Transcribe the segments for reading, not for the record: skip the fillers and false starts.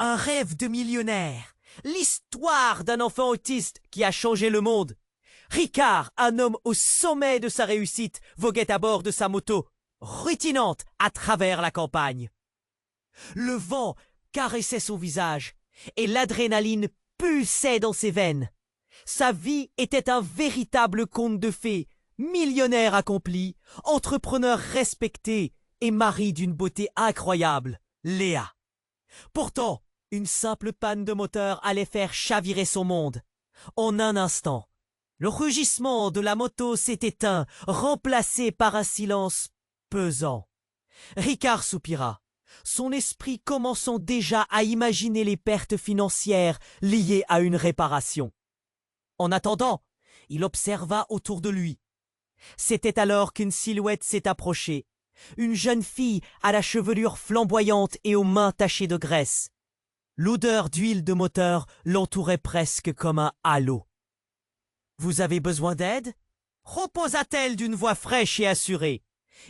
Un rêve de millionnaire. L'histoire d'un enfant autiste qui a changé le monde. Ricard, un homme au sommet de sa réussite, voguait à bord de sa moto, rutinante à travers la campagne. Le vent caressait son visage et l'adrénaline pulsait dans ses veines. Sa vie était un véritable conte de fées, millionnaire accompli, entrepreneur respecté et mari d'une beauté incroyable, Léa. Pourtant, une simple panne de moteur allait faire chavirer son monde. En un instant, le rugissement de la moto s'est éteint, remplacé par un silence pesant. Ricard soupira, son esprit commençant déjà à imaginer les pertes financières liées à une réparation. En attendant, il observa autour de lui. C'était alors qu'une silhouette s'est approchée, une jeune fille à la chevelure flamboyante et aux mains tachées de graisse. L'odeur d'huile de moteur l'entourait presque comme un halo. « Vous avez besoin d'aide » proposa-t-elle d'une voix fraîche et assurée.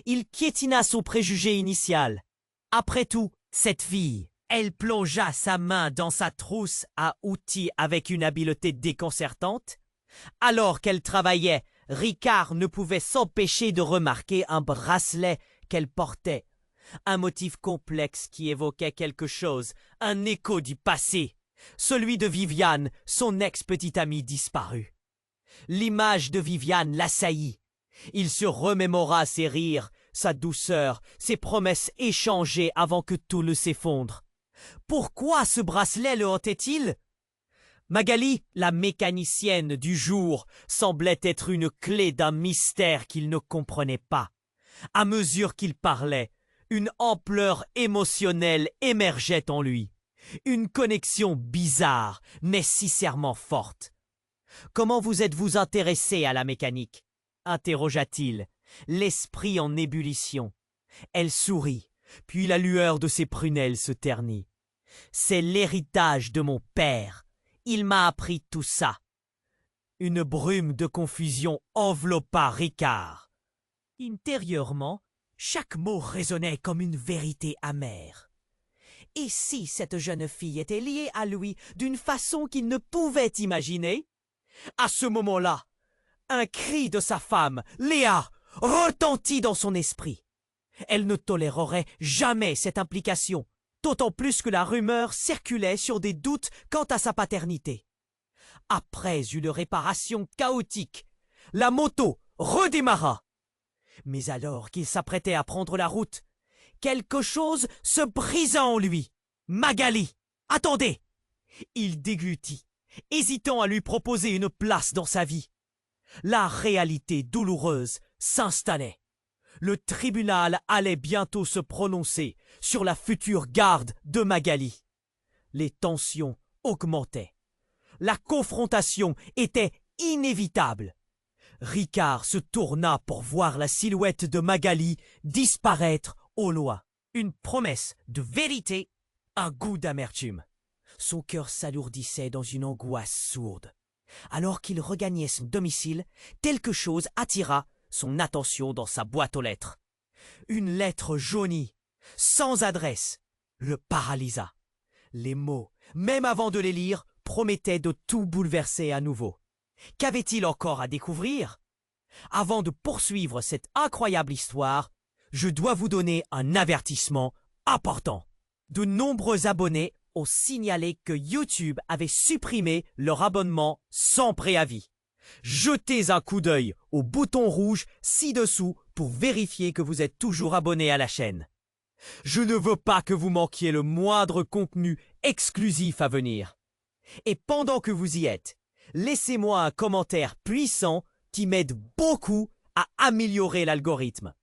Il piétina son préjugé initial. Après tout, cette fille, elle plongea sa main dans sa trousse à outils avec une habileté déconcertante. Alors qu'elle travaillait, Ricard ne pouvait s'empêcher de remarquer un bracelet qu'elle portait. Un motif complexe qui évoquait quelque chose, un écho du passé, celui de Viviane, son ex-petite amie disparue. L'image de Viviane l'assaillit. Il se remémora ses rires, sa douceur, ses promesses échangées avant que tout ne s'effondre. Pourquoi ce bracelet le hantait-il? Magali, la mécanicienne du jour, semblait être une clé d'un mystère qu'il ne comprenait pas. À mesure qu'il parlait, une ampleur émotionnelle émergeait en lui. Une connexion bizarre, mais sincèrement forte. « Comment vous êtes-vous intéressé à la mécanique » interrogea-t-il, l'esprit en ébullition. Elle sourit, puis la lueur de ses prunelles se ternit. « C'est l'héritage de mon père. Il m'a appris tout ça. » Une brume de confusion enveloppa Ricard. Intérieurement, chaque mot résonnait comme une vérité amère. Et si cette jeune fille était liée à lui d'une façon qu'il ne pouvait imaginer? À ce moment-là, un cri de sa femme, Léa, retentit dans son esprit. Elle ne tolérerait jamais cette implication, d'autant plus que la rumeur circulait sur des doutes quant à sa paternité. Après une réparation chaotique, la moto redémarra. Mais alors qu'il s'apprêtait à prendre la route, quelque chose se brisa en lui. « Magali, attendez !» Il déglutit, hésitant à lui proposer une place dans sa vie. La réalité douloureuse s'installait. Le tribunal allait bientôt se prononcer sur la future garde de Magali. Les tensions augmentaient. La confrontation était inévitable. Ricard se tourna pour voir la silhouette de Magali disparaître au loin. Une promesse de vérité, un goût d'amertume. Son cœur s'alourdissait dans une angoisse sourde. Alors qu'il regagnait son domicile, quelque chose attira son attention dans sa boîte aux lettres. Une lettre jaunie, sans adresse, le paralysa. Les mots, même avant de les lire, promettaient de tout bouleverser à nouveau. Qu'avait-il encore à découvrir? Avant de poursuivre cette incroyable histoire, je dois vous donner un avertissement important. De nombreux abonnés ont signalé que YouTube avait supprimé leur abonnement sans préavis. Jetez un coup d'œil au bouton rouge ci-dessous pour vérifier que vous êtes toujours abonné à la chaîne. Je ne veux pas que vous manquiez le moindre contenu exclusif à venir. Et pendant que vous y êtes, laissez-moi un commentaire puissant qui m'aide beaucoup à améliorer l'algorithme.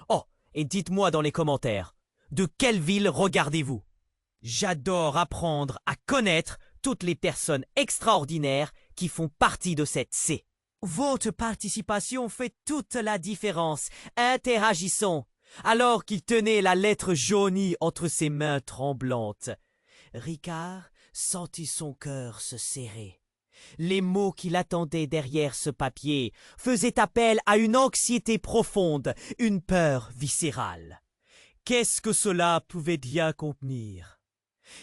Oh, et dites-moi dans les commentaires, de quelle ville regardez-vous? J'adore apprendre à connaître toutes les personnes extraordinaires qui font partie de cette C. Votre participation fait toute la différence. Interagissons. Alors qu'il tenait la lettre jaunie entre ses mains tremblantes, Ricard sentit son cœur se serrer. Les mots qu'il attendait derrière ce papier faisaient appel à une anxiété profonde, une peur viscérale. Qu'est-ce que cela pouvait bien contenir?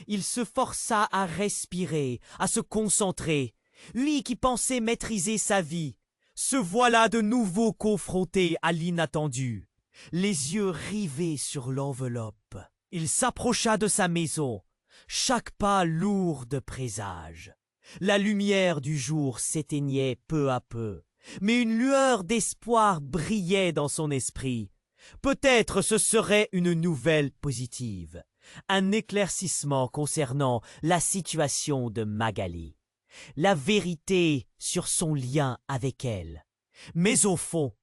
Il se força à respirer, à se concentrer. Lui qui pensait maîtriser sa vie, se voilà de nouveau confronté à l'inattendu, les yeux rivés sur l'enveloppe. Il s'approcha de sa maison, chaque pas lourd de présage. La lumière du jour s'éteignait peu à peu, mais une lueur d'espoir brillait dans son esprit. Peut-être ce serait une nouvelle positive, un éclaircissement concernant la situation de Magali, la vérité sur son lien avec elle. Mais au fond,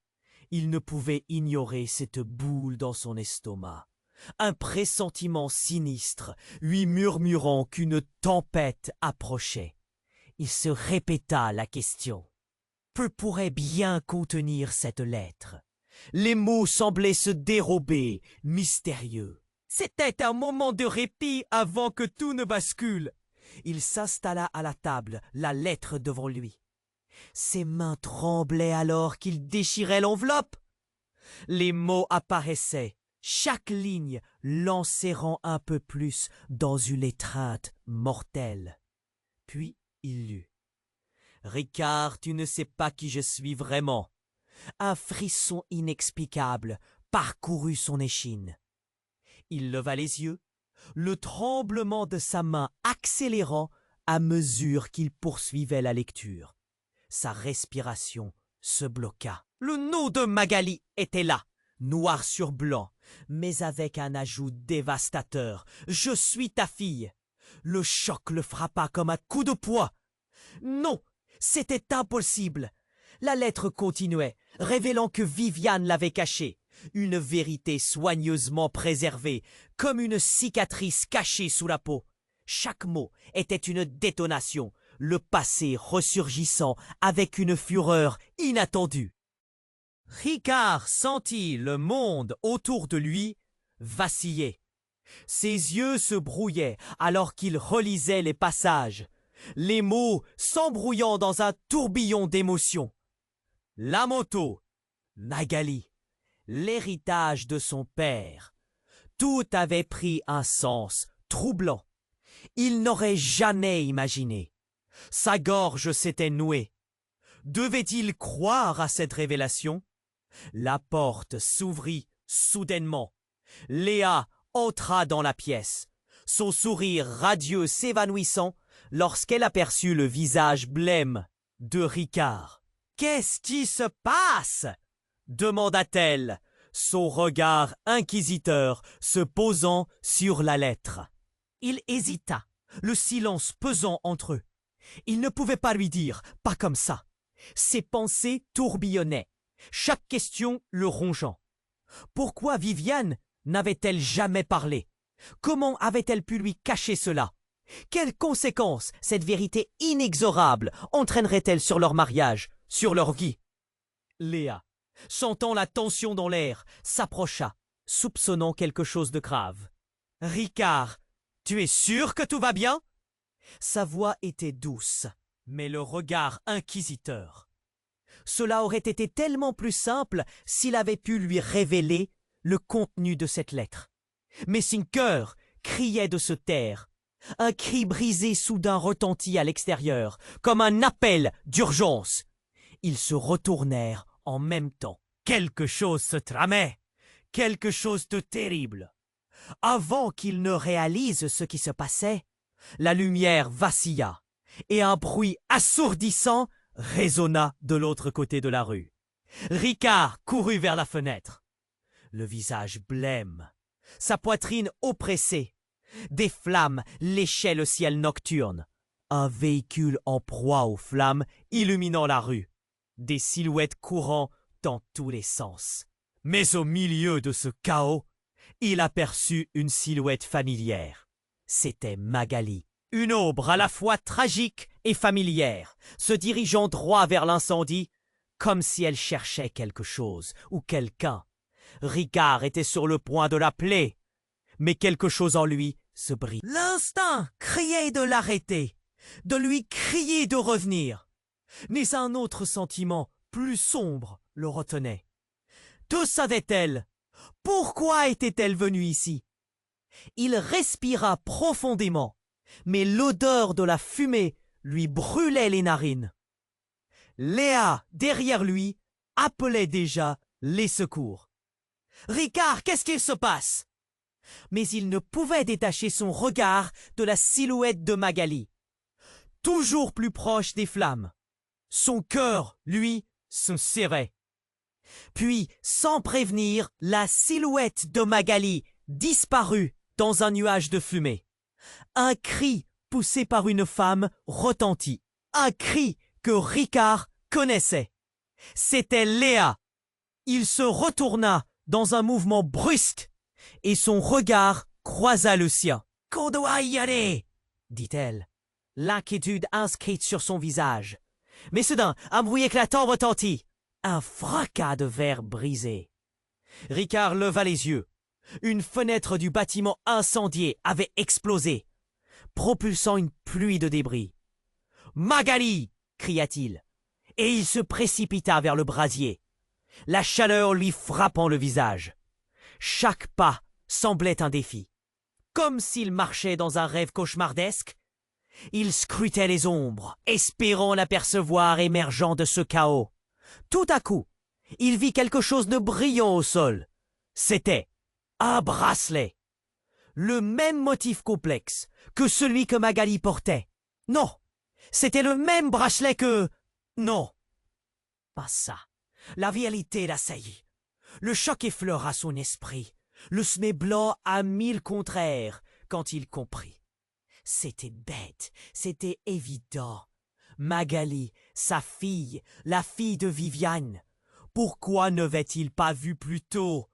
il ne pouvait ignorer cette boule dans son estomac, un pressentiment sinistre lui murmurant qu'une tempête approchait. Il se répéta la question. Que pourrait bien contenir cette lettre? Les mots semblaient se dérober, mystérieux. C'était un moment de répit avant que tout ne bascule. Il s'installa à la table, la lettre devant lui. Ses mains tremblaient alors qu'il déchirait l'enveloppe. Les mots apparaissaient, chaque ligne l'enserrant un peu plus dans une étreinte mortelle. Puis il lut. « Ricard, tu ne sais pas qui je suis vraiment. » Un frisson inexplicable parcourut son échine. Il leva les yeux, le tremblement de sa main accélérant à mesure qu'il poursuivait la lecture. Sa respiration se bloqua. Le nom de Magali était là, noir sur blanc, mais avec un ajout dévastateur. « Je suis ta fille !» Le choc le frappa comme un coup de poing. Non, c'était impossible. La lettre continuait, révélant que Viviane l'avait cachée, une vérité soigneusement préservée, comme une cicatrice cachée sous la peau. Chaque mot était une détonation, le passé ressurgissant avec une fureur inattendue. Ricard sentit le monde autour de lui vaciller. Ses yeux se brouillaient alors qu'il relisait les passages, les mots s'embrouillant dans un tourbillon d'émotions. La moto, Magali, l'héritage de son père. Tout avait pris un sens troublant. Il n'aurait jamais imaginé. Sa gorge s'était nouée. Devait-il croire à cette révélation? La porte s'ouvrit soudainement. Léa entra dans la pièce, son sourire radieux s'évanouissant lorsqu'elle aperçut le visage blême de Ricard. « Qu'est-ce qui se passe ?» demanda-t-elle, son regard inquisiteur se posant sur la lettre. Il hésita, le silence pesant entre eux. Il ne pouvait pas lui dire « pas comme ça ». Ses pensées tourbillonnaient, chaque question le rongeant. Pourquoi Viviane n'avait-elle jamais parlé? Comment avait-elle pu lui cacher cela? Quelles conséquences cette vérité inexorable entraînerait-elle sur leur mariage, sur leur vie? Léa, sentant la tension dans l'air, s'approcha, soupçonnant quelque chose de grave. « Ricard, tu es sûr que tout va bien ?» Sa voix était douce, mais le regard inquisiteur. Cela aurait été tellement plus simple s'il avait pu lui révéler le contenu de cette lettre. Mais son cœur criait de se taire. Un cri brisé soudain retentit à l'extérieur, comme un appel d'urgence. Ils se retournèrent en même temps. Quelque chose se tramait, quelque chose de terrible. Avant qu'ils ne réalisent ce qui se passait, la lumière vacilla, et un bruit assourdissant résonna de l'autre côté de la rue. Ricard courut vers la fenêtre. Le visage blême, sa poitrine oppressée. Des flammes léchaient le ciel nocturne. Un véhicule en proie aux flammes illuminant la rue. Des silhouettes courant dans tous les sens. Mais au milieu de ce chaos, il aperçut une silhouette familière. C'était Magali, une ombre à la fois tragique et familière, se dirigeant droit vers l'incendie, comme si elle cherchait quelque chose ou quelqu'un. Ricard était sur le point de l'appeler, mais quelque chose en lui se brise. L'instinct criait de l'arrêter, de lui crier de revenir. Mais un autre sentiment, plus sombre, le retenait. Que savait-elle? Pourquoi était-elle venue ici? Il respira profondément, mais l'odeur de la fumée lui brûlait les narines. Léa, derrière lui, appelait déjà les secours. « Ricard, qu'est-ce qu'il se passe ?» Mais il ne pouvait détacher son regard de la silhouette de Magali, toujours plus proche des flammes. Son cœur, lui, se serrait. Puis, sans prévenir, la silhouette de Magali disparut dans un nuage de fumée. Un cri poussé par une femme retentit. Un cri que Ricard connaissait. C'était Léa. Il se retourna dans un mouvement brusque et son regard croisa le sien. « Qu'on doit y aller !» dit-elle, l'inquiétude inscrite sur son visage. Mais soudain, un bruit éclatant retentit. Un fracas de verre brisé. Ricard leva les yeux. Une fenêtre du bâtiment incendié avait explosé, propulsant une pluie de débris. « Magali !» cria-t-il, et il se précipita vers le brasier, la chaleur lui frappant le visage. Chaque pas semblait un défi. Comme s'il marchait dans un rêve cauchemardesque, il scrutait les ombres, espérant l'apercevoir émergeant de ce chaos. Tout à coup, il vit quelque chose de brillant au sol. C'était un bracelet. Le même motif complexe que celui que Magali portait. Non, c'était le même bracelet que... Non, pas ça. La réalité l'assaillit. Le choc effleura son esprit. Le semait blanc à mille contraires quand il comprit. C'était bête, c'était évident. Magali, sa fille, la fille de Viviane. Pourquoi n'avait-il pas vu plus tôt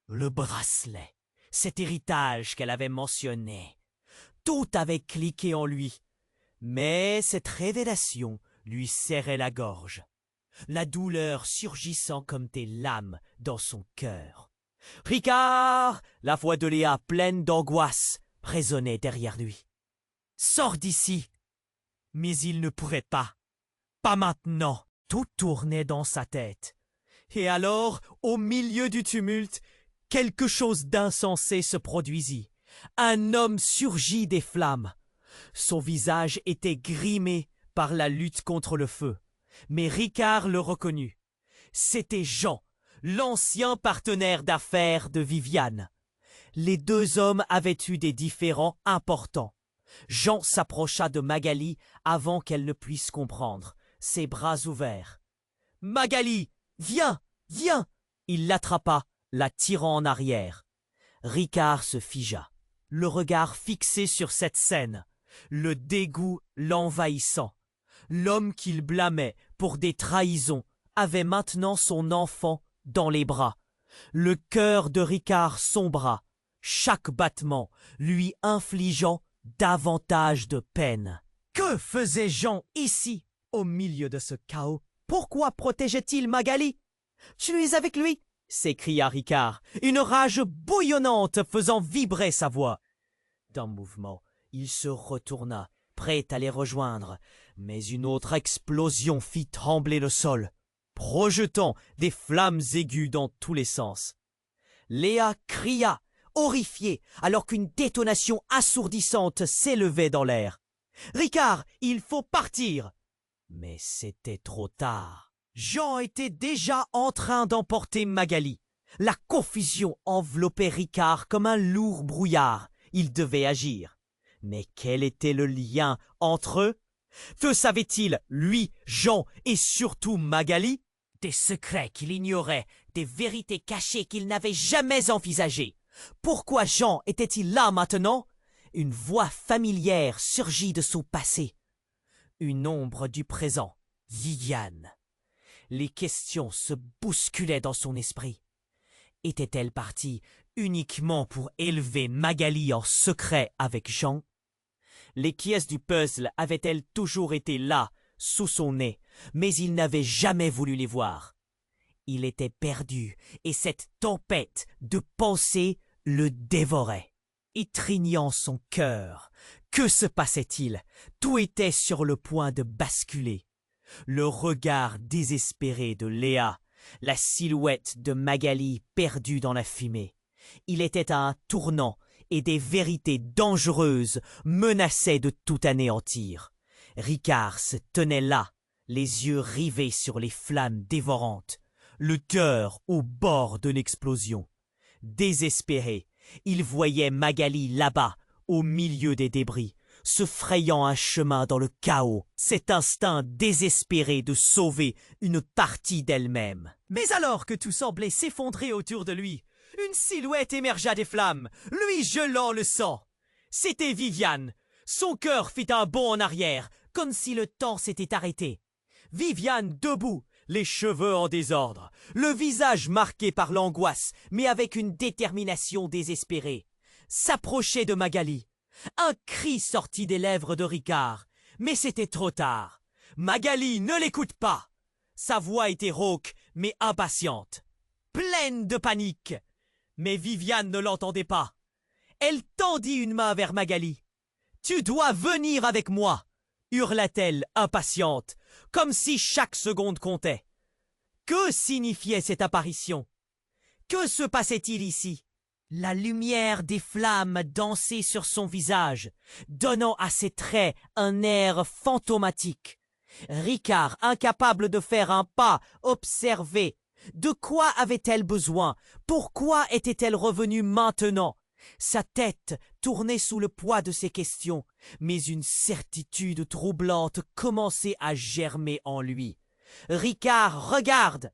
le bracelet, cet héritage qu'elle avait mentionné? Tout avait cliqué en lui. Mais cette révélation lui serrait la gorge, la douleur surgissant comme des lames dans son cœur. « Ricard !» La voix de Léa, pleine d'angoisse, résonnait derrière lui. « Sors d'ici !» Mais il ne pourrait pas. Pas maintenant. Tout tournait dans sa tête. Et alors, au milieu du tumulte, quelque chose d'insensé se produisit. Un homme surgit des flammes. Son visage était grimé par la lutte contre le feu. Mais Ricard le reconnut. C'était Jean, l'ancien partenaire d'affaires de Viviane. Les deux hommes avaient eu des différends importants. Jean s'approcha de Magali avant qu'elle ne puisse comprendre, ses bras ouverts. « Magali, viens, viens !» Il l'attrapa, la tirant en arrière. Ricard se figea, le regard fixé sur cette scène, le dégoût l'envahissant. L'homme qu'il blâmait pour des trahisons avait maintenant son enfant dans les bras. Le cœur de Ricard sombra, chaque battement lui infligeant davantage de peine. Que faisait Jean ici, au milieu de ce chaos? Pourquoi protégeait-il Magali? « Tu es avec lui !» s'écria Ricard, une rage bouillonnante faisant vibrer sa voix. D'un mouvement, il se retourna, prêt à les rejoindre, mais une autre explosion fit trembler le sol, projetant des flammes aiguës dans tous les sens. Léa cria, horrifiée, alors qu'une détonation assourdissante s'élevait dans l'air. « Ricard, il faut partir !» Mais c'était trop tard. Jean était déjà en train d'emporter Magali. La confusion enveloppait Ricard comme un lourd brouillard. Il devait agir. Mais quel était le lien entre eux? Que savait-il, lui, Jean, et surtout Magali? Des secrets qu'il ignorait, des vérités cachées qu'il n'avait jamais envisagées. Pourquoi Jean était-il là maintenant? Une voix familière surgit de son passé. Une ombre du présent, Viviane. Les questions se bousculaient dans son esprit. Était-elle partie uniquement pour élever Magali en secret avec Jean? Les pièces du puzzle avaient-elles toujours été là, sous son nez, mais il n'avait jamais voulu les voir. Il était perdu, et cette tempête de pensées le dévorait, étreignant son cœur. Que se passait-il? Tout était sur le point de basculer. Le regard désespéré de Léa, la silhouette de Magali perdue dans la fumée. Il était à un tournant et des vérités dangereuses menaçaient de tout anéantir. Ricard se tenait là, les yeux rivés sur les flammes dévorantes, le cœur au bord de l'explosion. Désespéré, il voyait Magali là-bas, au milieu des débris, se frayant un chemin dans le chaos, cet instinct désespéré de sauver une partie d'elle-même. Mais alors que tout semblait s'effondrer autour de lui, une silhouette émergea des flammes, lui gelant le sang. C'était Viviane. Son cœur fit un bond en arrière, comme si le temps s'était arrêté. Viviane debout, les cheveux en désordre, le visage marqué par l'angoisse, mais avec une détermination désespérée, s'approchait de Magali. Un cri sortit des lèvres de Ricard, mais c'était trop tard. Magali ne l'écoute pas. Sa voix était rauque, mais impatiente, pleine de panique. Mais Viviane ne l'entendait pas. Elle tendit une main vers Magali. « Tu dois venir avec moi !» hurla-t-elle, impatiente, comme si chaque seconde comptait. Que signifiait cette apparition? Que se passait-il ici? La lumière des flammes dansait sur son visage, donnant à ses traits un air fantomatique. Ricard, incapable de faire un pas, observait. De quoi avait-elle besoin? Pourquoi était-elle revenue maintenant? Sa tête tournait sous le poids de ses questions, mais une certitude troublante commençait à germer en lui. « Ricard, regarde !»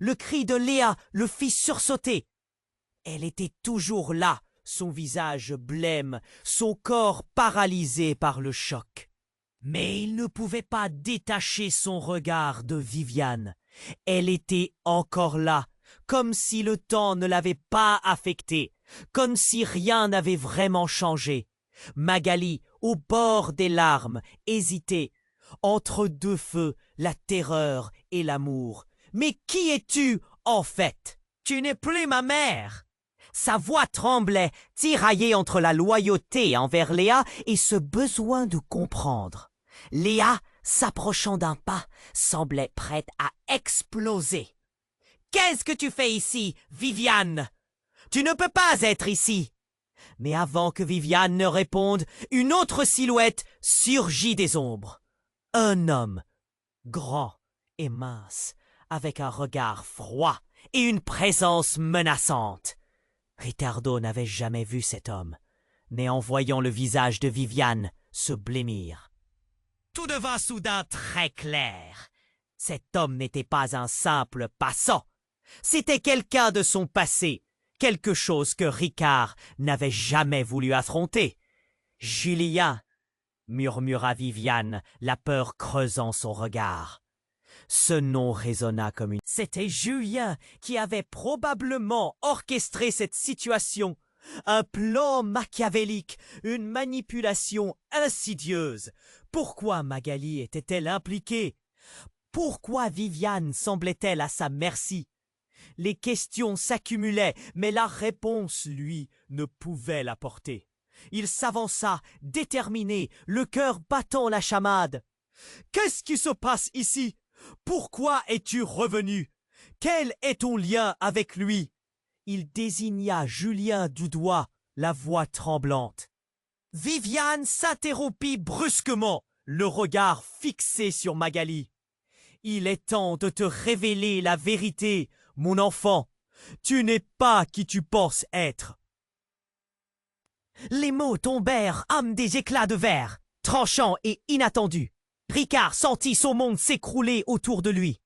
Le cri de Léa le fit sursauter. Elle était toujours là, son visage blême, son corps paralysé par le choc. Mais il ne pouvait pas détacher son regard de Viviane. Elle était encore là, comme si le temps ne l'avait pas affectée, comme si rien n'avait vraiment changé. Magali, au bord des larmes, hésitait, entre deux feux, la terreur et l'amour. « Mais qui es-tu, en fait? Tu n'es plus ma mère !» Sa voix tremblait, tiraillée entre la loyauté envers Léa et ce besoin de comprendre. Léa, s'approchant d'un pas, semblait prête à exploser. « Qu'est-ce que tu fais ici, Viviane? Tu ne peux pas être ici !» Mais avant que Viviane ne réponde, une autre silhouette surgit des ombres. Un homme, grand et mince, avec un regard froid et une présence menaçante. Ricardo n'avait jamais vu cet homme, mais en voyant le visage de Viviane se blêmir. Tout devint soudain très clair. Cet homme n'était pas un simple passant. C'était quelqu'un de son passé, quelque chose que Ricard n'avait jamais voulu affronter. « Julien !» murmura Viviane, la peur creusant son regard. Ce nom résonna comme une... C'était Julien qui avait probablement orchestré cette situation. Un plan machiavélique, une manipulation insidieuse. Pourquoi Magali était-elle impliquée? Pourquoi Viviane semblait-elle à sa merci? Les questions s'accumulaient, mais la réponse, lui, ne pouvait l'apporter. Il s'avança, déterminé, le cœur battant la chamade. « Qu'est-ce qui se passe ici? Pourquoi es-tu revenu? Quel est ton lien avec lui ?» Il désigna Julien du doigt, la voix tremblante. Viviane s'interrompit brusquement, le regard fixé sur Magali. « Il est temps de te révéler la vérité, mon enfant. Tu n'es pas qui tu penses être. » Les mots tombèrent comme des éclats de verre, tranchants et inattendus. Ricard sentit son monde s'écrouler autour de lui.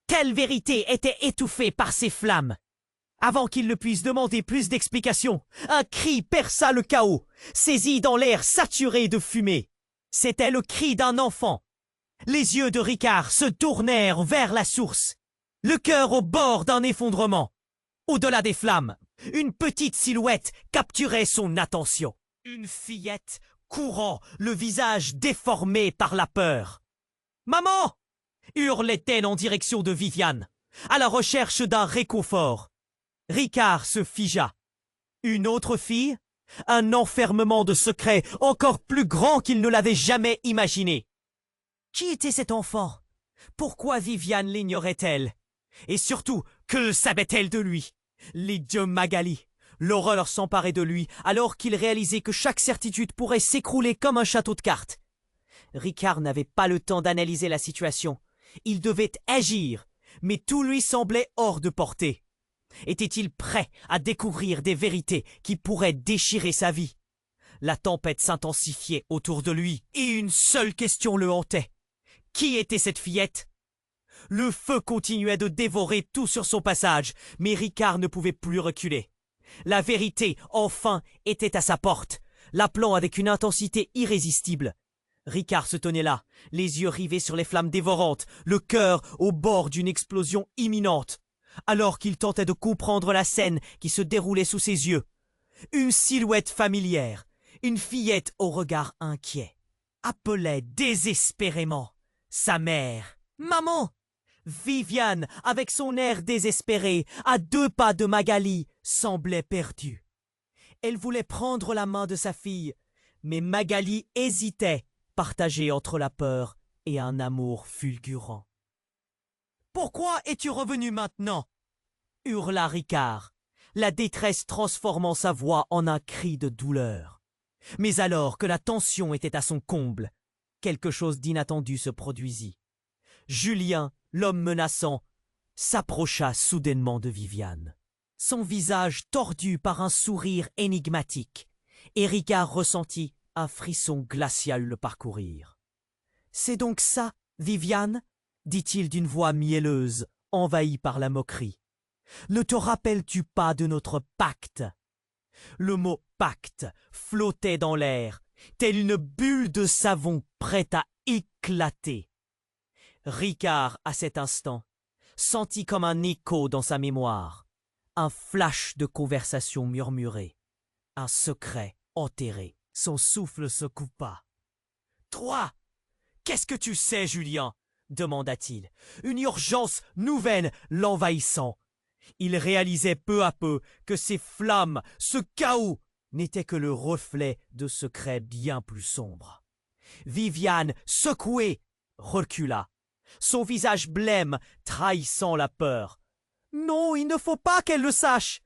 Quelle vérité était étouffée par ces flammes? Avant qu'il ne puisse demander plus d'explications, un cri perça le chaos, saisi dans l'air saturé de fumée. C'était le cri d'un enfant. Les yeux de Ricard se tournèrent vers la source, le cœur au bord d'un effondrement. Au-delà des flammes, une petite silhouette capturait son attention. Une fillette courant, le visage déformé par la peur. « Maman !» hurlait-elle en direction de Viviane, à la recherche d'un réconfort. Ricard se figea. Une autre fille? Un enfermement de secrets encore plus grand qu'il ne l'avait jamais imaginé. Qui était cet enfant? Pourquoi Viviane l'ignorait-elle? Et surtout, que savait-elle de lui? L'idiot Magali, L'horreur s'emparait de lui alors qu'il réalisait que chaque certitude pourrait s'écrouler comme un château de cartes. Ricard n'avait pas le temps d'analyser la situation. Il devait agir, mais tout lui semblait hors de portée. Était-il prêt à découvrir des vérités qui pourraient déchirer sa vie? La tempête s'intensifiait autour de lui, et une seule question le hantait. Qui était cette fillette? Le feu continuait de dévorer tout sur son passage, mais Ricard ne pouvait plus reculer. La vérité, enfin, était à sa porte, l'appelant avec une intensité irrésistible. Ricard se tenait là, les yeux rivés sur les flammes dévorantes, le cœur au bord d'une explosion imminente, alors qu'il tentait de comprendre la scène qui se déroulait sous ses yeux. Une silhouette familière, une fillette au regard inquiet, appelait désespérément sa mère. « Maman !» Viviane, avec son air désespéré, à 2 pas de Magali, semblait perdue. Elle voulait prendre la main de sa fille, mais Magali hésitait, partagée entre la peur et un amour fulgurant. « Pourquoi es-tu revenu maintenant ?» hurla Ricard, la détresse transformant sa voix en un cri de douleur. Mais alors que la tension était à son comble, quelque chose d'inattendu se produisit. Julien, l'homme menaçant, s'approcha soudainement de Viviane. Son visage tordu par un sourire énigmatique, et Ricard ressentit un frisson glacial le parcourir. « C'est donc ça, Viviane ?» dit-il d'une voix mielleuse, envahie par la moquerie. « Ne te rappelles-tu pas de notre pacte ?» Le mot « pacte » flottait dans l'air, telle une bulle de savon prête à éclater. Ricard, à cet instant, sentit comme un écho dans sa mémoire, un flash de conversation murmurée, un secret enterré. Son souffle se coupa. « Toi, qu'est-ce que tu sais, Julien ?» demanda-t-il, une urgence nouvelle l'envahissant. Il réalisait peu à peu que ces flammes, ce chaos, n'étaient que le reflet de secrets bien plus sombres. Viviane, secouée, recula, son visage blême trahissant la peur. « Non, il ne faut pas qu'elle le sache !»«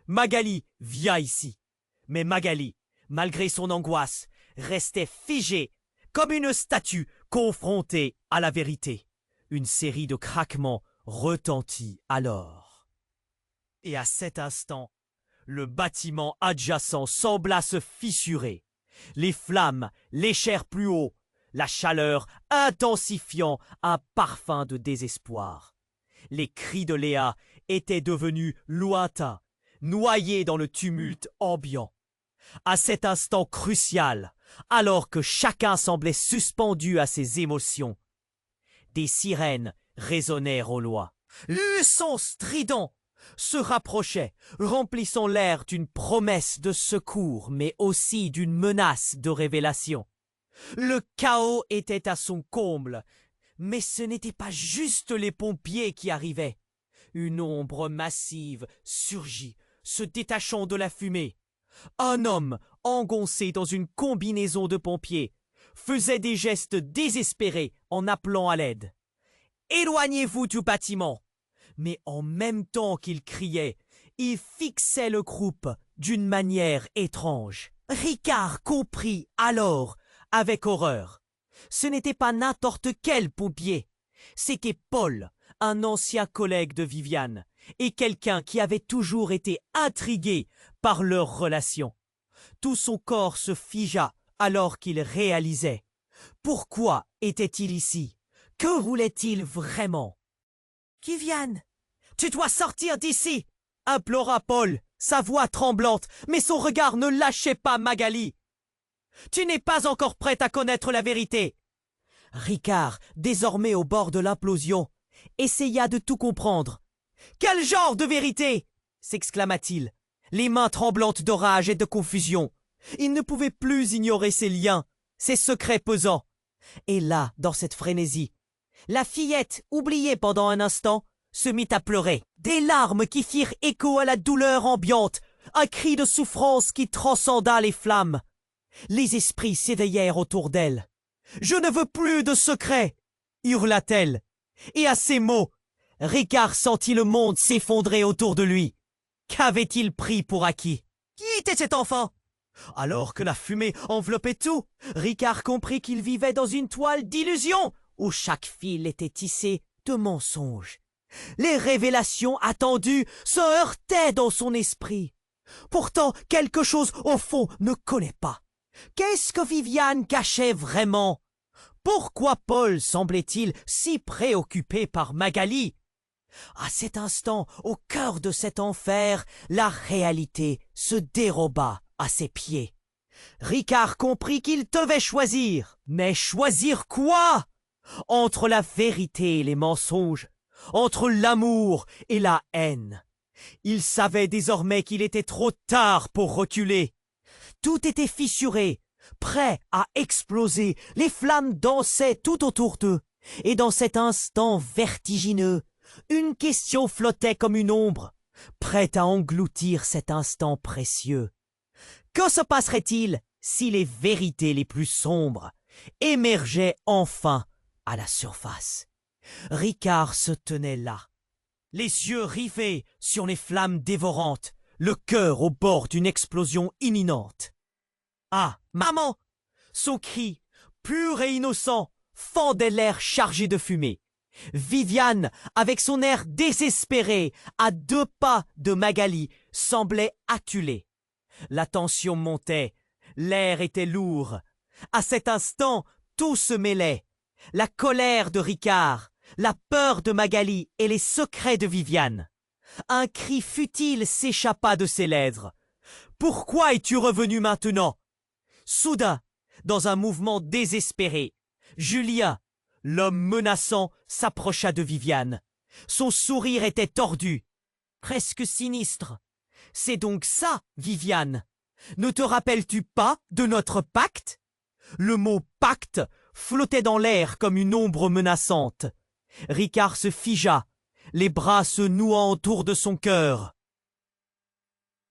Magali, viens ici !» Mais Magali, malgré son angoisse, restait figée, comme une statue confrontée à la vérité. Une série de craquements retentit alors. Et à cet instant, le bâtiment adjacent sembla se fissurer. Les flammes léchèrent plus haut, la chaleur intensifiant un parfum de désespoir. Les cris de Léa étaient devenus lointains, noyés dans le tumulte ambiant. À cet instant crucial, alors que chacun semblait suspendu à ses émotions, des sirènes résonnèrent au loin. Le son strident se rapprochait, remplissant l'air d'une promesse de secours, mais aussi d'une menace de révélation. Le chaos était à son comble, mais ce n'était pas juste les pompiers qui arrivaient. Une ombre massive surgit, se détachant de la fumée. Un homme, engoncé dans une combinaison de pompiers, faisait des gestes désespérés en appelant à l'aide. « Éloignez-vous du bâtiment !» Mais en même temps qu'il criait, il fixait le groupe d'une manière étrange. Ricard comprit alors, avec horreur. Ce n'était pas n'importe quel pompier. C'était Paul, un ancien collègue de Viviane, et quelqu'un qui avait toujours été intrigué par leur relation. Tout son corps se figea alors qu'il réalisait. Pourquoi était-il ici? Que voulait-il vraiment? « Viviane, tu dois sortir d'ici !» implora Paul, sa voix tremblante, mais son regard ne lâchait pas Magali. « Tu n'es pas encore prête à connaître la vérité !» Ricard, désormais au bord de l'implosion, essaya de tout comprendre. « Quel genre de vérité ?» s'exclama-t-il, les mains tremblantes de rage et de confusion. Il ne pouvait plus ignorer ses liens, ses secrets pesants. Et là, dans cette frénésie, la fillette, oubliée pendant un instant, se mit à pleurer. Des larmes qui firent écho à la douleur ambiante, un cri de souffrance qui transcenda les flammes. Les esprits s'éveillèrent autour d'elle. « Je ne veux plus de secrets !» hurla-t-elle. Et à ces mots, Ricard sentit le monde s'effondrer autour de lui. Qu'avait-il pris pour acquis? Qui était cet enfant? Alors que la fumée enveloppait tout, Ricard comprit qu'il vivait dans une toile d'illusions, où chaque fil était tissé de mensonges. Les révélations attendues se heurtaient dans son esprit. Pourtant, quelque chose au fond ne collait pas. Qu'est-ce que Viviane cachait vraiment? Pourquoi Paul semblait-il si préoccupé par Magali? À cet instant, au cœur de cet enfer, la réalité se déroba à ses pieds. Ricard comprit qu'il devait choisir. Mais choisir quoi? Entre la vérité et les mensonges, entre l'amour et la haine. Il savait désormais qu'il était trop tard pour reculer. Tout était fissuré, prêt à exploser. Les flammes dansaient tout autour d'eux. Et dans cet instant vertigineux, une question flottait comme une ombre, prête à engloutir cet instant précieux. Que se passerait-il si les vérités les plus sombres émergeaient enfin à la surface? Ricard se tenait là, les yeux rivés sur les flammes dévorantes, le cœur au bord d'une explosion imminente. « Ah, maman !» Son cri, pur et innocent, fendait l'air chargé de fumée. Viviane, avec son air désespéré, à 2 pas de Magali, semblait acculée. La tension montait, l'air était lourd. À cet instant, tout se mêlait. La colère de Ricard, la peur de Magali et les secrets de Viviane. Un cri futile s'échappa de ses lèvres. « Pourquoi es-tu revenu maintenant ?» Soudain, dans un mouvement désespéré, Julia, l'homme menaçant, s'approcha de Viviane. Son sourire était tordu, presque sinistre. « C'est donc ça, Viviane. Ne te rappelles-tu pas de notre pacte ?» Le mot « pacte » flottait dans l'air comme une ombre menaçante. Ricard se figea, les bras se nouant autour de son cœur.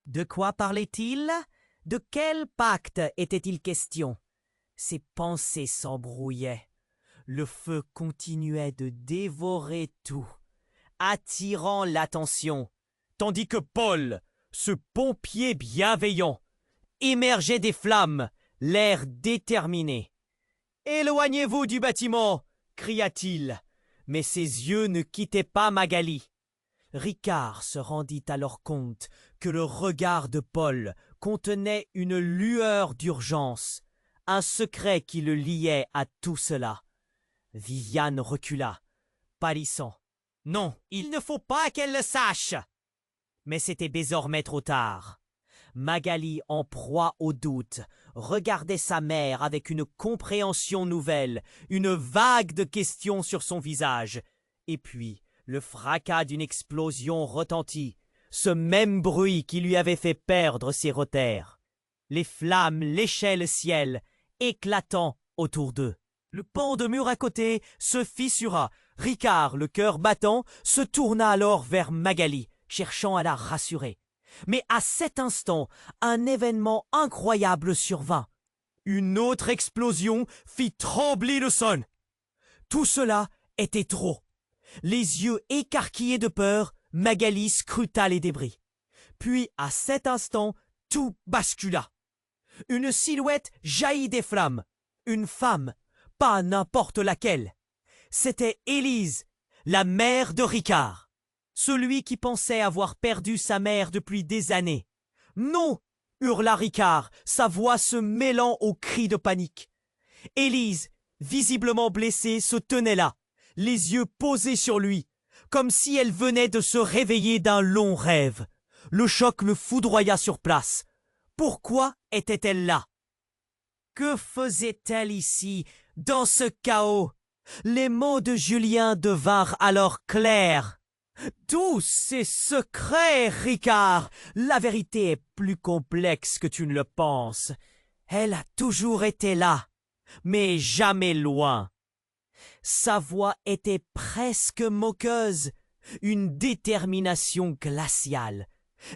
De quoi parlait-il? De quel pacte était-il question? Ses pensées s'embrouillaient. Le feu continuait de dévorer tout, attirant l'attention, tandis que Paul, ce pompier bienveillant, émergeait des flammes, l'air déterminé. « Éloignez-vous du bâtiment !» cria-t-il, mais ses yeux ne quittaient pas Magali. Ricard se rendit alors compte que le regard de Paul contenait une lueur d'urgence, un secret qui le liait à tout cela. Viviane recula, pâlissant. « Non, il ne faut pas qu'elle le sache !» Mais c'était désormais trop tard. Magali, en proie au doute, regardait sa mère avec une compréhension nouvelle, une vague de questions sur son visage. Et puis, le fracas d'une explosion retentit, ce même bruit qui lui avait fait perdre ses repères. Les flammes léchaient le ciel, éclatant autour d'eux. Le pan de mur à côté se fissura. Ricard, le cœur battant, se tourna alors vers Magali, cherchant à la rassurer. Mais à cet instant, un événement incroyable survint. Une autre explosion fit trembler le sol. Tout cela était trop. Les yeux écarquillés de peur, Magali scruta les débris. Puis, à cet instant, tout bascula. Une silhouette jaillit des flammes. Une femme, pas n'importe laquelle. C'était Élise, la mère de Ricard. Celui qui pensait avoir perdu sa mère depuis des années. « Non !» hurla Ricard, sa voix se mêlant aux cris de panique. Élise, visiblement blessée, se tenait là, les yeux posés sur lui, comme si elle venait de se réveiller d'un long rêve. Le choc le foudroya sur place. Pourquoi était-elle là? Que faisait-elle ici, dans ce chaos? Les mots de Julien devinrent alors clairs. Tous ces secrets, Ricard, la vérité est plus complexe que tu ne le penses. Elle a toujours été là, mais jamais loin. Sa voix était presque moqueuse, une détermination glaciale.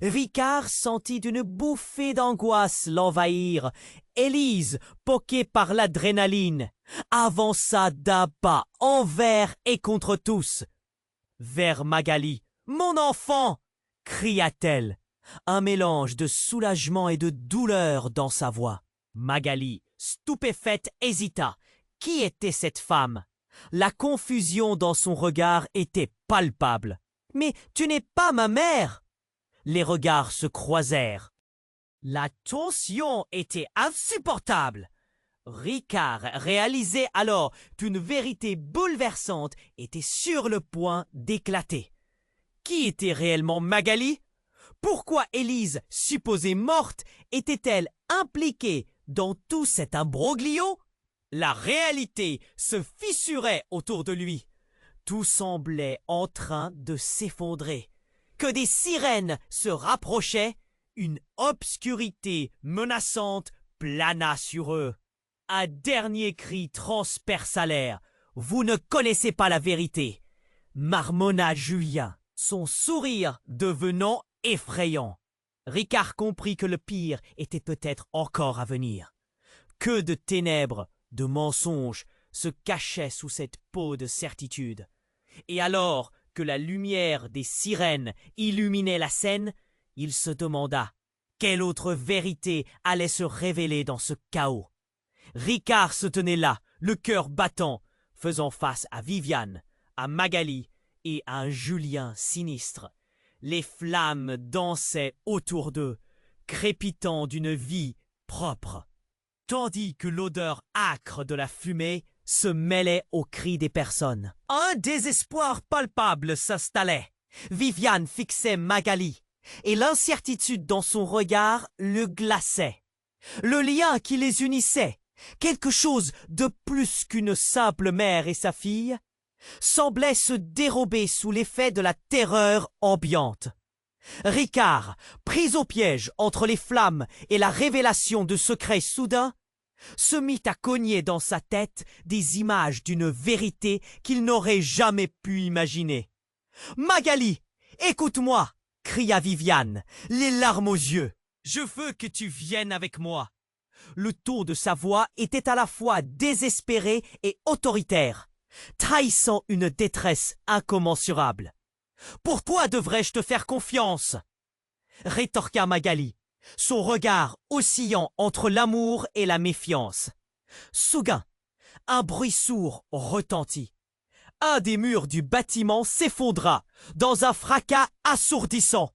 Ricard sentit une bouffée d'angoisse l'envahir. Élise, poquée par l'adrénaline, avança d'un pas envers et contre tous. Vers Magali. « Mon enfant !» cria-t-elle. un mélange de soulagement et de douleur dans sa voix. Magali, stupéfaite, hésita. Qui était cette femme? La confusion dans son regard était palpable. « Mais tu n'es pas ma mère !» Les regards se croisèrent. La tension était insupportable. Ricard réalisait alors qu'une vérité bouleversante était sur le point d'éclater. Qui était réellement Magali? Pourquoi Élise, supposée morte, était-elle impliquée dans tout cet imbroglio? La réalité se fissurait autour de lui. Tout semblait en train de s'effondrer. Que des sirènes se rapprochaient, une obscurité menaçante plana sur eux. Un dernier cri transperça l'air. « Vous ne connaissez pas la vérité !» marmonna Julien, son sourire devenant effrayant. Ricard comprit que le pire était peut-être encore à venir. Que de ténèbres, de mensonges se cachaient sous cette peau de certitude. Et alors que la lumière des sirènes illuminait la scène, il se demanda quelle autre vérité allait se révéler dans ce chaos. Ricard se tenait là, le cœur battant, faisant face à Viviane, à Magali et à un Julien sinistre. Les flammes dansaient autour d'eux, crépitant d'une vie propre, tandis que l'odeur âcre de la fumée se mêlait aux cris des personnes. Un désespoir palpable s'installait. Viviane fixait Magali, et l'incertitude dans son regard le glaçait. Le lien qui les unissait, quelque chose de plus qu'une simple mère et sa fille, semblait se dérober sous l'effet de la terreur ambiante. Ricard, pris au piège entre les flammes et la révélation de secrets soudains, se mit à cogner dans sa tête des images d'une vérité qu'il n'aurait jamais pu imaginer. « Magali, écoute-moi !» cria Viviane, les larmes aux yeux. « Je veux que tu viennes avec moi. » Le ton de sa voix était à la fois désespéré et autoritaire, trahissant une détresse incommensurable. « Pourquoi devrais-je te faire confiance ?» rétorqua Magali, son regard oscillant entre l'amour et la méfiance. Soudain, un bruit sourd retentit. Un des murs du bâtiment s'effondra dans un fracas assourdissant.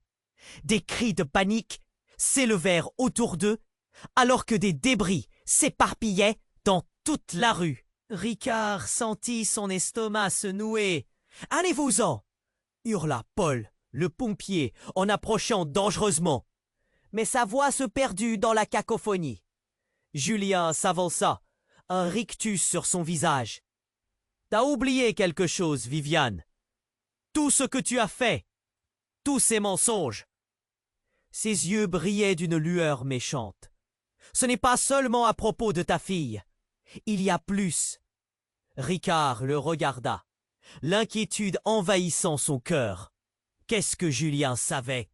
Des cris de panique s'élevèrent autour d'eux alors que des débris s'éparpillaient dans toute la rue. Ricard sentit son estomac se nouer. « Allez-vous-en !» hurla Paul, le pompier, en approchant dangereusement. Mais sa voix se perdut dans la cacophonie. Julien s'avança, un rictus sur son visage. « T'as oublié quelque chose, Viviane. Tout ce que tu as fait, tous ces mensonges. » Ses yeux brillaient d'une lueur méchante. « Ce n'est pas seulement à propos de ta fille. Il y a plus. » Ricard le regarda, l'inquiétude envahissant son cœur. Qu'est-ce que Julien savait?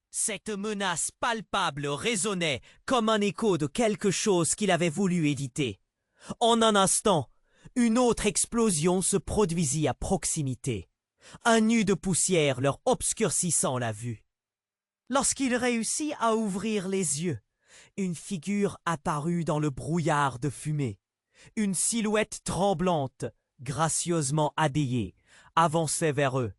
Cette menace palpable résonnait comme un écho de quelque chose qu'il avait voulu éviter. En un instant, une autre explosion se produisit à proximité, un nu de poussière leur obscurcissant la vue. Lorsqu'il réussit à ouvrir les yeux, une figure apparut dans le brouillard de fumée. Une silhouette tremblante, gracieusement habillée, avançait vers eux.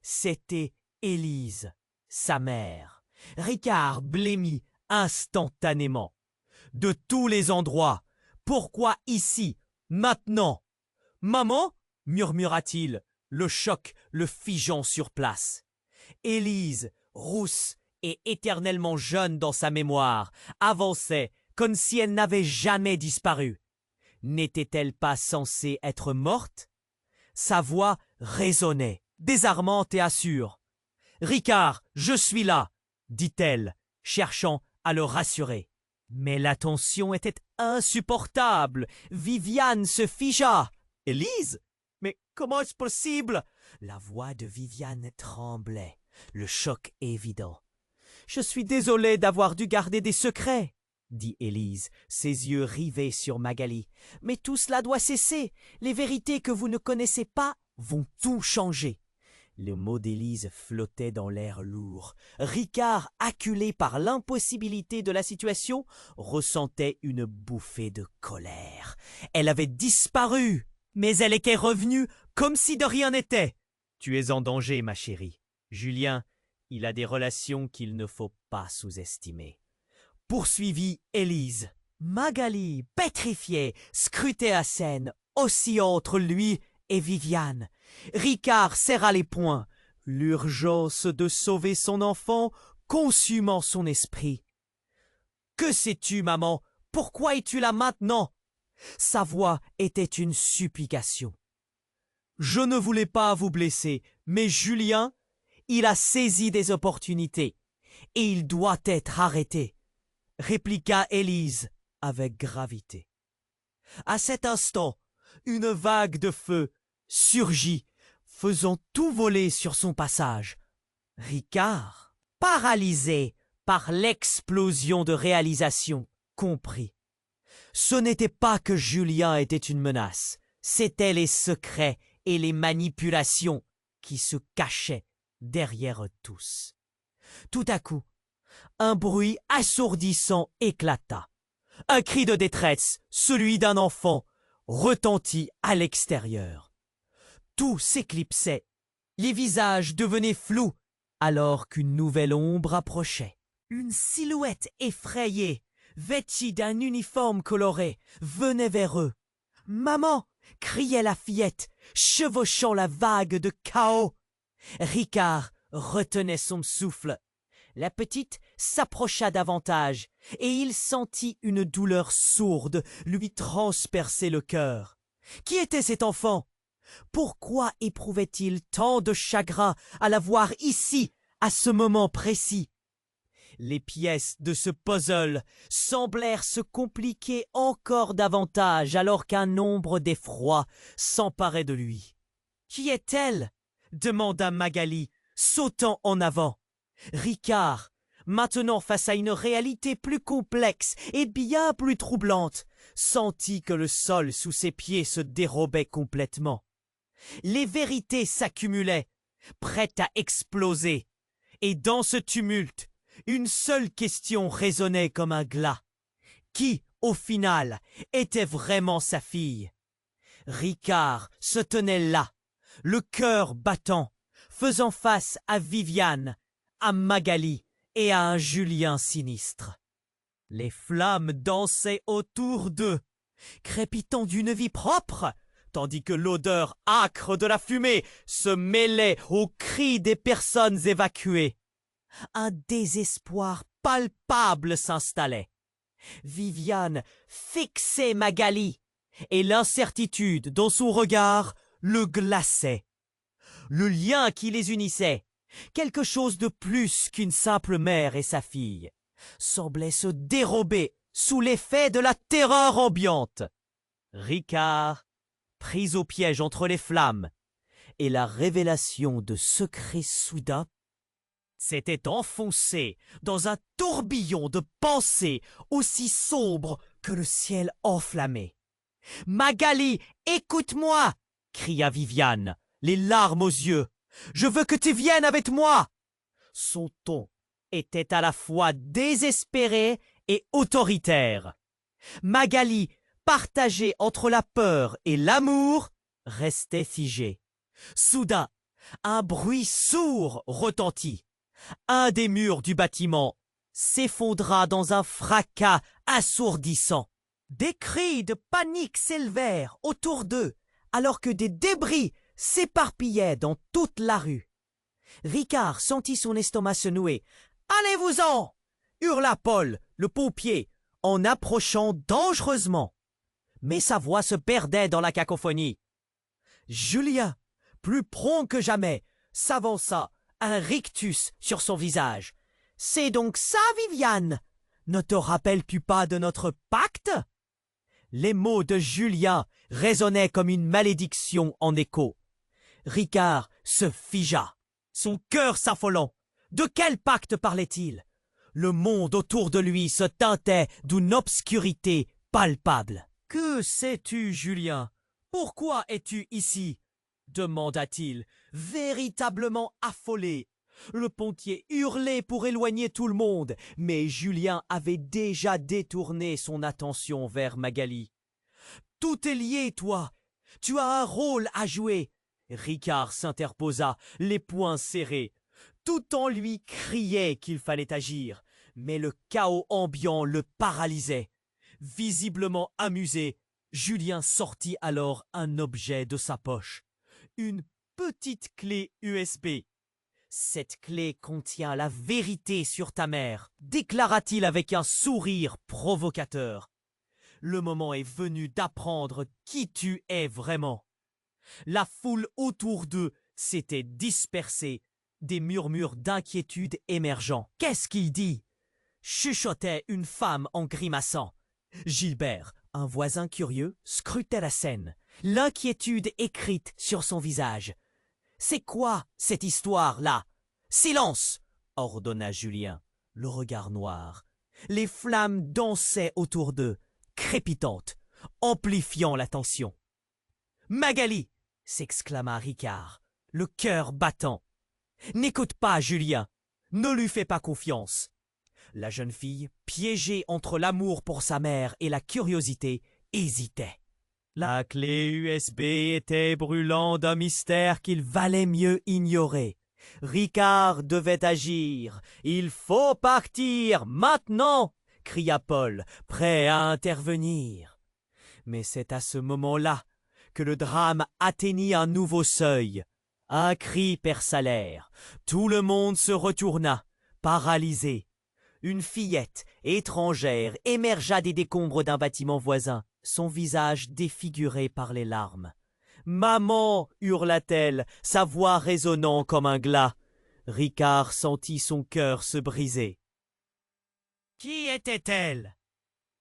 C'était Élise, sa mère. Ricard blêmit instantanément. De tous les endroits, pourquoi ici, maintenant? « Maman » murmura-t-il, le choc le figeant sur place. Élise, rousse et éternellement jeune dans sa mémoire, avançait comme si elle n'avait jamais disparu. N'était-elle pas censée être morte? Sa voix résonnait, désarmante et assure. « Ricard, je suis là !» dit-elle, cherchant à le rassurer. Mais la tension était insupportable. Viviane se figea. « Élise? Mais comment est-ce possible ?» La voix de Viviane tremblait, le choc évident. « Je suis désolée d'avoir dû garder des secrets, » dit Élise, ses yeux rivés sur Magali. « Mais tout cela doit cesser. Les vérités que vous ne connaissez pas vont tout changer. Les mots d'Élise flottaient dans l'air lourd. Ricard, acculé par l'impossibilité de la situation, ressentait une bouffée de colère. Elle avait disparu, mais elle était revenue comme si de rien n'était. « Tu es en danger, ma chérie. Julien, il a des relations qu'il ne faut pas sous-estimer. » Poursuivit Élise. Magali, pétrifiée, scrutait la scène, oscillant entre lui et Viviane. Ricard serra les poings, l'urgence de sauver son enfant consumant son esprit. « Que sais-tu, maman? Pourquoi es-tu là maintenant ?» Sa voix était une supplication. « Je ne voulais pas vous blesser, mais Julien, il a saisi des opportunités, et il doit être arrêté, » répliqua Élise avec gravité. À cet instant, une vague de feu surgit, faisant tout voler sur son passage. Ricard, paralysé par l'explosion de réalisation, comprit. Ce n'était pas que Julien était une menace, c'étaient les secrets et les manipulations qui se cachaient derrière eux tous. Tout à coup, un bruit assourdissant éclata. Un cri de détresse, celui d'un enfant, retentit à l'extérieur. Tout s'éclipsait, les visages devenaient flous, alors qu'une nouvelle ombre approchait. Une silhouette effrayée, vêtue d'un uniforme coloré, venait vers eux. « Maman !» criait la fillette, chevauchant la vague de chaos. Ricard retenait son souffle. La petite s'approcha davantage, et il sentit une douleur sourde lui transpercer le cœur. Qui était cet enfant? Pourquoi éprouvait-il tant de chagrin à la voir ici, à ce moment précis? Les pièces de ce puzzle semblèrent se compliquer encore davantage alors qu'un ombre d'effroi s'emparait de lui. « Qui est-elle » demanda Magali, sautant en avant. Ricard, maintenant face à une réalité plus complexe et bien plus troublante, sentit que le sol sous ses pieds se dérobait complètement. Les vérités s'accumulaient, prêtes à exploser, et dans ce tumulte, une seule question résonnait comme un glas. Qui, au final, était vraiment sa fille? Ricard se tenait là, le cœur battant, faisant face à Viviane, à Magali et à un Julien sinistre. Les flammes dansaient autour d'eux, crépitant d'une vie propre, tandis que l'odeur âcre de la fumée se mêlait aux cris des personnes évacuées. Un désespoir palpable s'installait. Viviane fixait Magali, et l'incertitude dans son regard le glaçait. Le lien qui les unissait, quelque chose de plus qu'une simple mère et sa fille, semblait se dérober sous l'effet de la terreur ambiante. Ricard, pris au piège entre les flammes et la révélation de secrets soudains, s'était enfoncé dans un tourbillon de pensées aussi sombres que le ciel enflammé. « Magali, écoute-moi » cria Viviane, les larmes aux yeux. « Je veux que tu viennes avec moi !» Son ton était à la fois désespéré et autoritaire. Magali, partagée entre la peur et l'amour, restait figée. Soudain, un bruit sourd retentit. Un des murs du bâtiment s'effondra dans un fracas assourdissant. Des cris de panique s'élevèrent autour d'eux, alors que des débris s'éparpillaient dans toute la rue. Ricard sentit son estomac se nouer. « Allez-vous-en » hurla Paul, le pompier, en approchant dangereusement. Mais sa voix se perdait dans la cacophonie. Julien, plus prompt que jamais, s'avança, un rictus sur son visage. « C'est donc ça, Viviane? Ne te rappelles-tu pas de notre pacte ?» Les mots de Julien résonnaient comme une malédiction en écho. Ricard se figea, son cœur s'affolant. De quel pacte parlait-il? Le monde autour de lui se teintait d'une obscurité palpable. « Que sais-tu, Julien? Pourquoi es-tu ici? demanda-t-il, véritablement affolé. Le pontier hurlait pour éloigner tout le monde, mais Julien avait déjà détourné son attention vers Magali. « Tout est lié, toi. Tu as un rôle à jouer. » Ricard s'interposa, les poings serrés. Tout en lui criait qu'il fallait agir, mais le chaos ambiant le paralysait. Visiblement amusé, Julien sortit alors un objet de sa poche. Une petite clé USB. « Cette clé contient la vérité sur ta mère, déclara-t-il avec un sourire provocateur. Le moment est venu d'apprendre qui tu es vraiment. La foule autour d'eux s'était dispersée, des murmures d'inquiétude émergeant. « Qu'est-ce qu'il dit ?» chuchotait une femme en grimaçant. Gilbert, un voisin curieux, scrutait la scène, l'inquiétude écrite sur son visage. « C'est quoi cette histoire-là ? Silence !» ordonna Julien, le regard noir. Les flammes dansaient autour d'eux, crépitantes, amplifiant la tension. « Magali !» s'exclama Ricard, le cœur battant. « N'écoute pas Julien, ne lui fais pas confiance. » La jeune fille, piégée entre l'amour pour sa mère et la curiosité, hésitait. La clé USB était brûlant d'un mystère qu'il valait mieux ignorer. Ricard devait agir. « Il faut partir, maintenant !» cria Paul, prêt à intervenir. Mais c'est à ce moment-là que le drame atteignit un nouveau seuil. Un cri perça l'air. Tout le monde se retourna, paralysé. Une fillette étrangère émergea des décombres d'un bâtiment voisin, son visage défiguré par les larmes. « Maman !» hurla-t-elle, sa voix résonnant comme un glas. Ricard sentit son cœur se briser. Qui était-elle?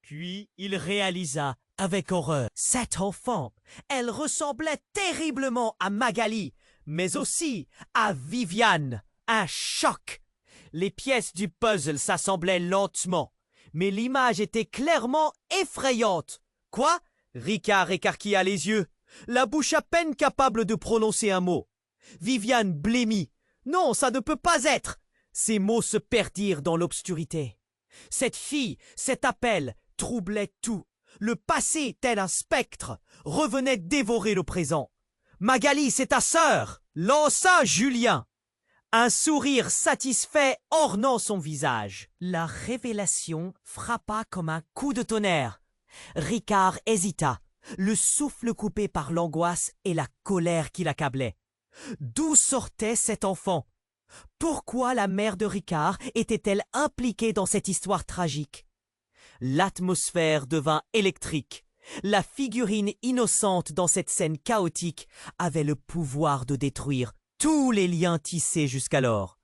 Puis il réalisa avec horreur. Cette enfant, elle ressemblait terriblement à Magali, mais aussi à Viviane. Un choc! Les pièces du puzzle s'assemblaient lentement, mais l'image était clairement effrayante. Quoi? Ricard écarquilla les yeux, la bouche à peine capable de prononcer un mot. Viviane blêmit. Non, ça ne peut pas être! Ces mots se perdirent dans l'obscurité. Cette fille, cet appel, troublait tout. Le passé, tel un spectre, revenait dévorer le présent. « Magali, c'est ta sœur !» lança Julien. Un sourire satisfait ornant son visage. La révélation frappa comme un coup de tonnerre. Ricard hésita, le souffle coupé par l'angoisse et la colère qui l'accablait. D'où sortait cet enfant? Pourquoi la mère de Ricard était-elle impliquée dans cette histoire tragique? L'atmosphère devint électrique. La figurine innocente dans cette scène chaotique avait le pouvoir de détruire tous les liens tissés jusqu'alors.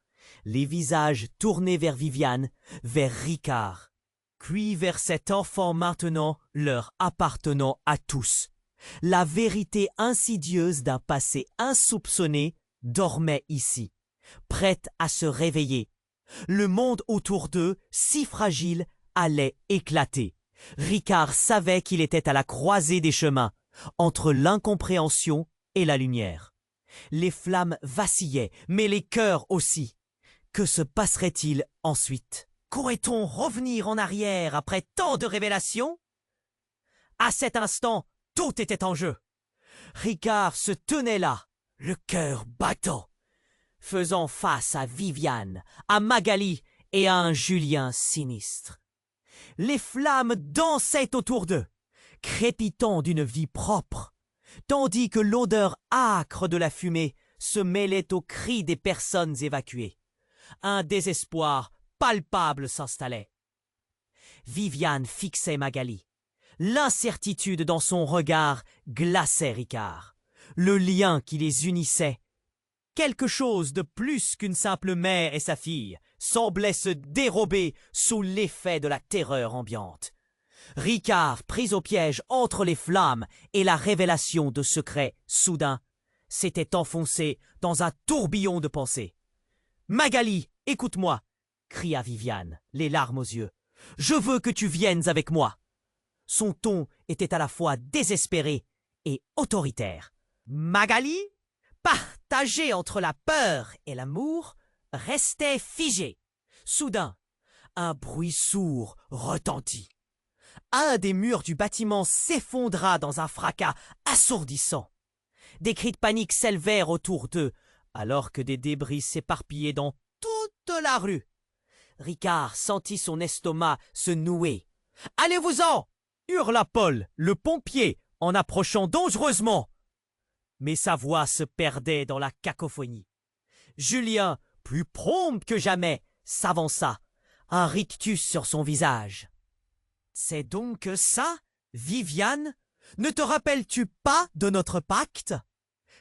Les visages tournés vers Viviane, vers Ricard, puis vers cet enfant maintenant leur appartenant à tous. La vérité insidieuse d'un passé insoupçonné dormait ici, prête à se réveiller. Le monde autour d'eux, si fragile, allait éclater. Ricard savait qu'il était à la croisée des chemins, entre l'incompréhension et la lumière. Les flammes vacillaient, mais les cœurs aussi. Que se passerait-il ensuite? Pourrait-on revenir en arrière après tant de révélations? À cet instant, tout était en jeu. Ricard se tenait là, le cœur battant, faisant face à Viviane, à Magali et à un Julien sinistre. Les flammes dansaient autour d'eux, crépitant d'une vie propre, tandis que l'odeur âcre de la fumée se mêlait aux cris des personnes évacuées. Un désespoir palpable s'installait. Viviane fixait Magali. L'incertitude dans son regard glaçait Ricard. Le lien qui les unissait, quelque chose de plus qu'une simple mère et sa fille, semblait se dérober sous l'effet de la terreur ambiante. Ricard, pris au piège entre les flammes et la révélation de secrets soudains, s'était enfoncé dans un tourbillon de pensées. « Magali, écoute-moi !» cria Viviane, les larmes aux yeux. « Je veux que tu viennes avec moi !» Son ton était à la fois désespéré et autoritaire. « Magali ?» partagé entre la peur et l'amour, restait figé. Soudain, un bruit sourd retentit. Un des murs du bâtiment s'effondra dans un fracas assourdissant. Des cris de panique s'élevèrent autour d'eux, alors que des débris s'éparpillaient dans toute la rue. Ricard sentit son estomac se nouer. « Allez-vous-en » hurla Paul, le pompier, en approchant dangereusement. Mais sa voix se perdait dans la cacophonie. Julien, plus prompt que jamais, s'avança, un rictus sur son visage. « C'est donc ça, Viviane? Ne te rappelles-tu pas de notre pacte ?»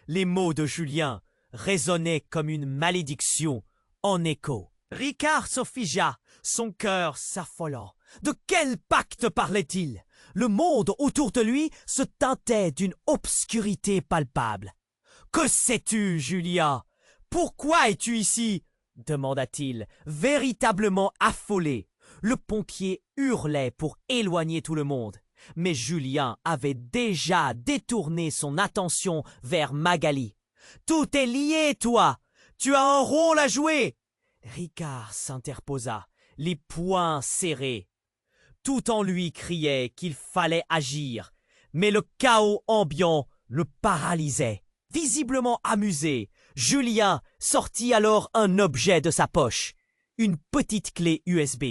Les mots de Julien résonnaient comme une malédiction en écho. Ricard se figea, son cœur s'affolant. De quel pacte parlait-il? Le monde autour de lui se teintait d'une obscurité palpable. « Que sais-tu, Julien? Pourquoi es-tu ici ?» demanda-t-il, véritablement affolé. Le pompier hurlait pour éloigner tout le monde. Mais Julien avait déjà détourné son attention vers Magali. « Tout est lié, toi! Tu as un rôle à jouer !» Ricard s'interposa, les poings serrés. Tout en lui criait qu'il fallait agir, mais le chaos ambiant le paralysait. Visiblement amusé, Julien sortit alors un objet de sa poche, une petite clé USB.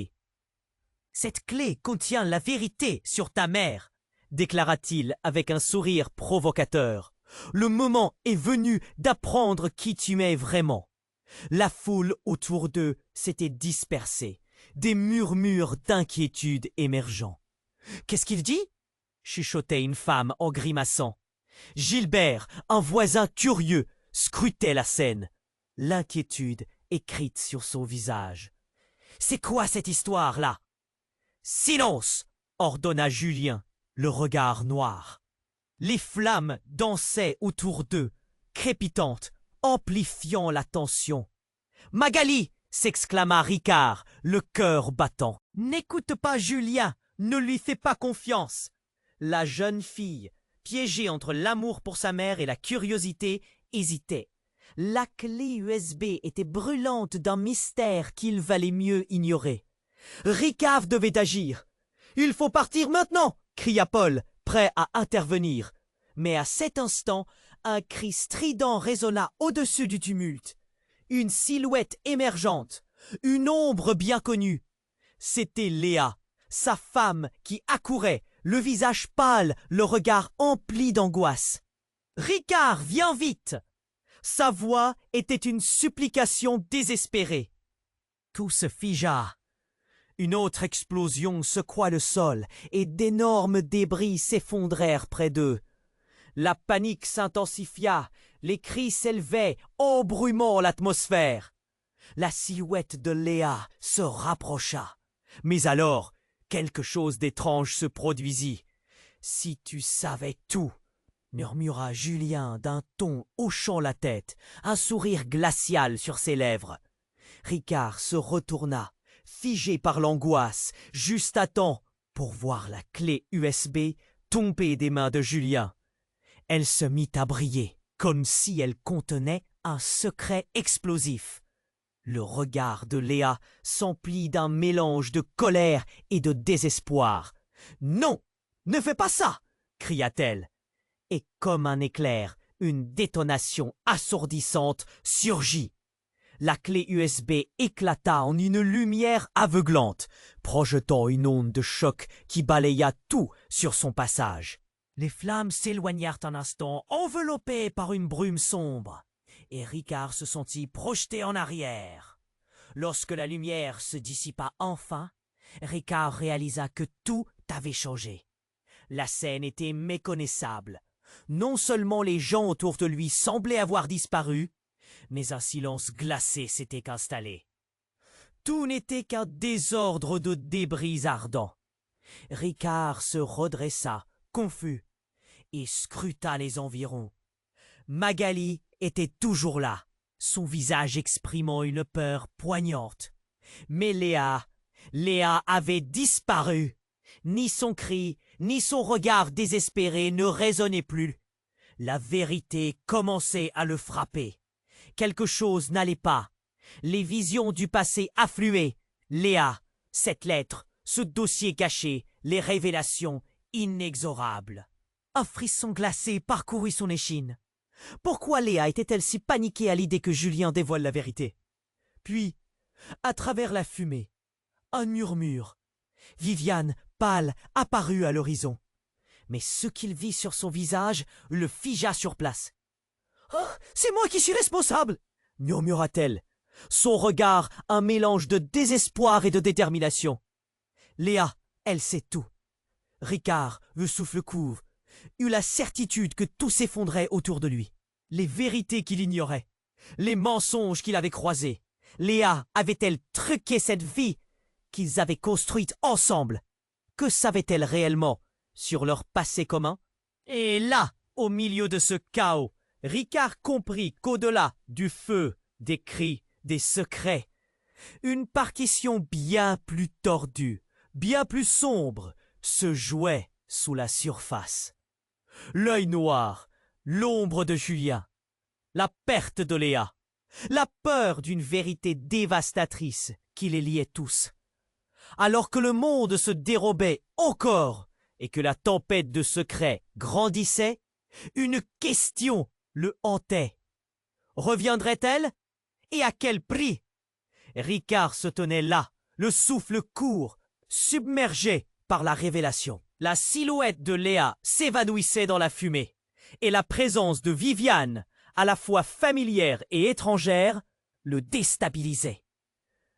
« Cette clé contient la vérité sur ta mère, » déclara-t-il avec un sourire provocateur. « Le moment est venu d'apprendre qui tu es vraiment. » La foule autour d'eux s'était dispersée, des murmures d'inquiétude émergeant. « Qu'est-ce qu'il dit ?» chuchotait une femme en grimaçant. Gilbert, un voisin curieux, scrutait la scène, l'inquiétude écrite sur son visage. « C'est quoi cette histoire-là ?»« Silence !» ordonna Julien, le regard noir. Les flammes dansaient autour d'eux, crépitantes, amplifiant la tension. « Magali !» s'exclama Ricard, le cœur battant. « N'écoute pas Julien, ne lui fais pas confiance !» La jeune fille, piégée entre l'amour pour sa mère et la curiosité, hésitait. La clé USB était brûlante d'un mystère qu'il valait mieux ignorer. Ricard devait agir. « Il faut partir maintenant !» cria Paul, prêt à intervenir. Mais à cet instant, un cri strident résonna au-dessus du tumulte. Une silhouette émergente, une ombre bien connue. C'était Léa, sa femme qui accourait, le visage pâle, le regard empli d'angoisse. « Ricard, viens vite !» Sa voix était une supplication désespérée. Tout se figea. Une autre explosion secoua le sol et d'énormes débris s'effondrèrent près d'eux. La panique s'intensifia, les cris s'élevaient, embrumant l'atmosphère. La silhouette de Léa se rapprocha. Mais alors, quelque chose d'étrange se produisit. « Si tu savais tout !» murmura Julien d'un ton hochant la tête, un sourire glacial sur ses lèvres. Ricard se retourna, figé par l'angoisse, juste à temps pour voir la clé USB tomber des mains de Julien. Elle se mit à briller, comme si elle contenait un secret explosif. Le regard de Léa s'emplit d'un mélange de colère et de désespoir. « Non, ne fais pas ça !» cria-t-elle. Et comme un éclair, une détonation assourdissante surgit. La clé USB éclata en une lumière aveuglante, projetant une onde de choc qui balaya tout sur son passage. Les flammes s'éloignèrent un instant, enveloppées par une brume sombre, et Ricard se sentit projeté en arrière. Lorsque la lumière se dissipa enfin, Ricard réalisa que tout avait changé. La scène était méconnaissable. Non seulement les gens autour de lui semblaient avoir disparu, mais un silence glacé s'était installé. Tout n'était qu'un désordre de débris ardents. Ricard se redressa, confus, et scruta les environs. Magali était toujours là, son visage exprimant une peur poignante. Mais Léa avait disparu. Ni son cri, ni son regard désespéré ne résonnaient plus. La vérité commençait à le frapper. Quelque chose n'allait pas. Les visions du passé affluaient. Léa, cette lettre, ce dossier caché, les révélations inexorables. Un frisson glacé parcourut son échine. Pourquoi Léa était-elle si paniquée à l'idée que Julien dévoile la vérité? Puis, à travers la fumée, un murmure. Viviane, pâle, apparut à l'horizon. Mais ce qu'il vit sur son visage le figea sur place. « Oh, c'est moi qui suis responsable !» murmura-t-elle. Son regard, un mélange de désespoir et de détermination. Léa, elle sait tout. Ricard, le souffle court, eut la certitude que tout s'effondrait autour de lui. Les vérités qu'il ignorait, les mensonges qu'il avait croisés. Léa avait-elle truqué cette vie qu'ils avaient construite ensemble? Que savait-elle réellement sur leur passé commun? Et là, au milieu de ce chaos, Ricard comprit qu'au-delà du feu, des cris, des secrets, une partition bien plus tordue, bien plus sombre, se jouait sous la surface. L'œil noir, l'ombre de Julien, la perte de Léa, la peur d'une vérité dévastatrice qui les liait tous. Alors que le monde se dérobait encore et que la tempête de secrets grandissait, une question le hantait. Reviendrait-elle? Et à quel prix? Ricard se tenait là, le souffle court, submergé par la révélation. La silhouette de Léa s'évanouissait dans la fumée, et la présence de Viviane, à la fois familière et étrangère, le déstabilisait.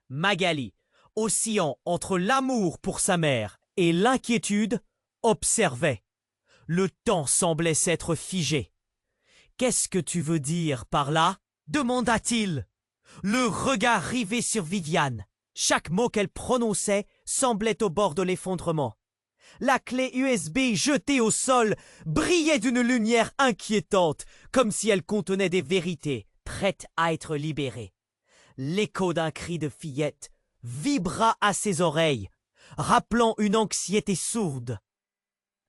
Magali, oscillant entre l'amour pour sa mère et l'inquiétude, observait. Le temps semblait s'être figé. « Qu'est-ce que tu veux dire par là ?» demanda-t-il. Le regard rivé sur Viviane. Chaque mot qu'elle prononçait semblait au bord de l'effondrement. La clé USB jetée au sol brillait d'une lumière inquiétante, comme si elle contenait des vérités prêtes à être libérées. L'écho d'un cri de fillette vibra à ses oreilles, rappelant une anxiété sourde.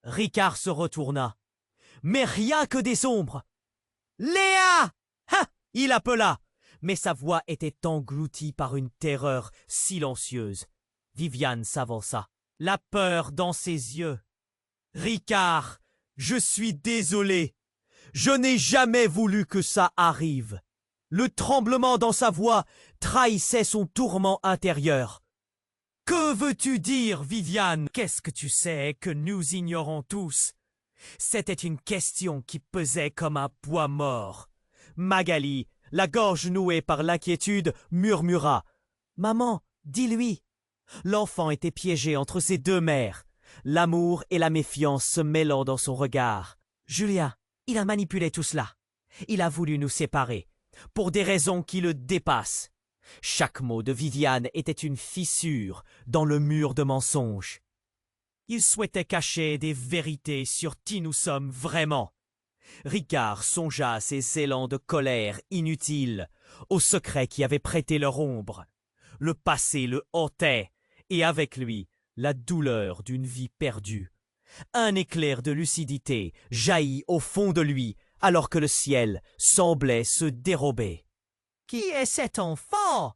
Ricard se retourna, mais rien que des ombres. « Léa !» il appela, mais sa voix était engloutie par une terreur silencieuse. Viviane s'avança, la peur dans ses yeux. « Ricard, je suis désolé. Je n'ai jamais voulu que ça arrive. » Le tremblement dans sa voix trahissait son tourment intérieur. « Que veux-tu dire, Viviane? Qu'est-ce que tu sais que nous ignorons tous ?» C'était une question qui pesait comme un poids mort. Magali, la gorge nouée par l'inquiétude, murmura. « Maman, dis-lui !» L'enfant était piégé entre ses deux mères, l'amour et la méfiance se mêlant dans son regard. Julien, il a manipulé tout cela. Il a voulu nous séparer, pour des raisons qui le dépassent. Chaque mot de Viviane était une fissure dans le mur de mensonges. Il souhaitait cacher des vérités sur qui nous sommes vraiment. Ricard songea à ces élans de colère inutiles, aux secrets qui avaient prêté leur ombre. Le passé le hantait, et avec lui, la douleur d'une vie perdue. Un éclair de lucidité jaillit au fond de lui, alors que le ciel semblait se dérober. « Qui est cet enfant ?»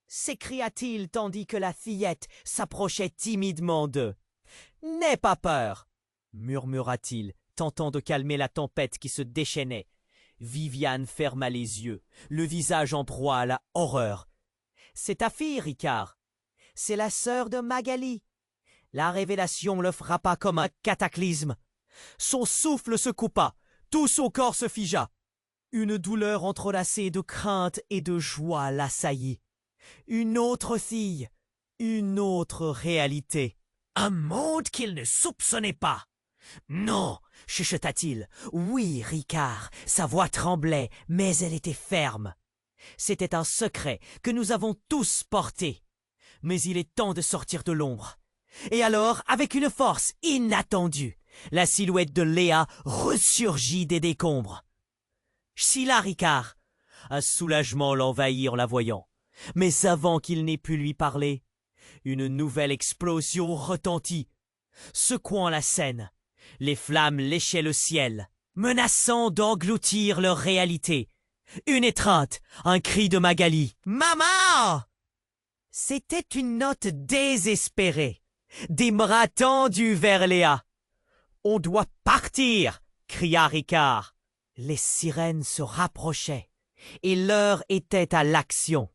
s'écria-t-il tandis que la fillette s'approchait timidement d'eux. « N'aie pas peur !» murmura-t-il, tentant de calmer la tempête qui se déchaînait. Viviane ferma les yeux, le visage en proie à la horreur. « C'est ta fille, Ricard. C'est la sœur de Magali. » La révélation le frappa comme un cataclysme. Son souffle se coupa, tout son corps se figea. Une douleur entrelacée de crainte et de joie l'assaillit. Une autre fille, une autre réalité. Un monde qu'il ne soupçonnait pas. « Non !» chuchota-t-il. « Oui, Ricard !» Sa voix tremblait, mais elle était ferme. C'était un secret que nous avons tous porté. Mais il est temps de sortir de l'ombre. Et alors, avec une force inattendue, la silhouette de Léa ressurgit des décombres. « Je suis là, Ricard !» Un soulagement l'envahit en la voyant. Mais avant qu'il n'ait pu lui parler, une nouvelle explosion retentit, secouant la scène. Les flammes léchaient le ciel. menaçant d'engloutir leur réalité. Une étreinte, un cri de Magali. « Maman !» C'était une note désespérée, des bras tendus vers Léa. « On doit partir !» cria Ricard. Les sirènes se rapprochaient, et l'heure était à l'action.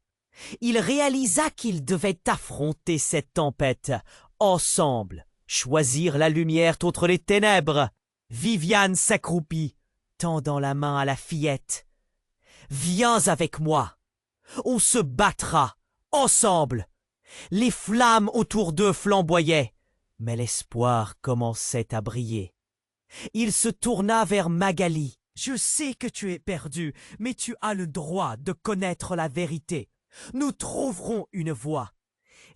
Il réalisa qu'il devait affronter cette tempête, ensemble, choisir la lumière contre les ténèbres. Viviane s'accroupit, tendant la main à la fillette. « Viens avec moi, on se battra, ensemble !» Les flammes autour d'eux flamboyaient, mais l'espoir commençait à briller. Il se tourna vers Magali. « Je sais que tu es perdue, mais tu as le droit de connaître la vérité. Nous trouverons une voie. »